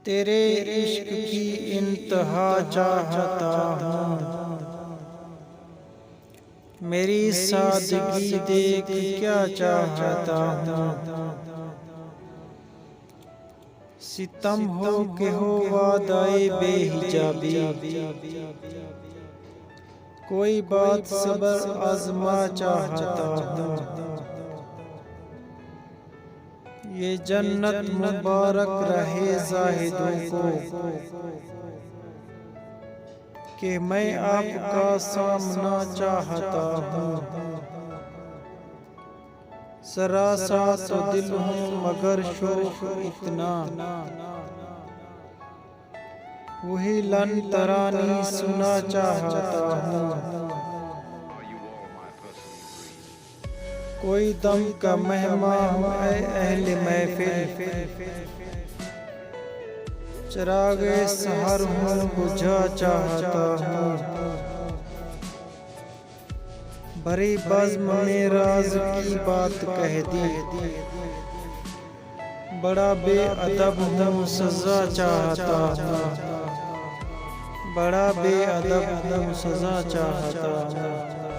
तेरे इश्क की इंतहा चाहता हूँ, मेरी सादगी देख क्या चाहता हूँ। सितम हो के हो वादाए बेहिजाबी, कोई बात सबर आजमा चाहता हूँ। ये जन्नत मुबारक रहे जाहिदों को कि मैं आपका सामना चाहता हूँ। जरा सा तो दिल हूँ मगर शौक इतना, वही लन तरानी सुना चाहता हूँ। कोई दम का मेहमान हूँ ऐ अहले महफिल, चिरागे सहर हूँ बुझा चाहता हूँ। भरी बज़्म में राज की बात कह दी, बड़ा बेअदब हूँ सजा चाहता हूँ। बड़ा बेअदब हूँ सजा चाहता हूँ।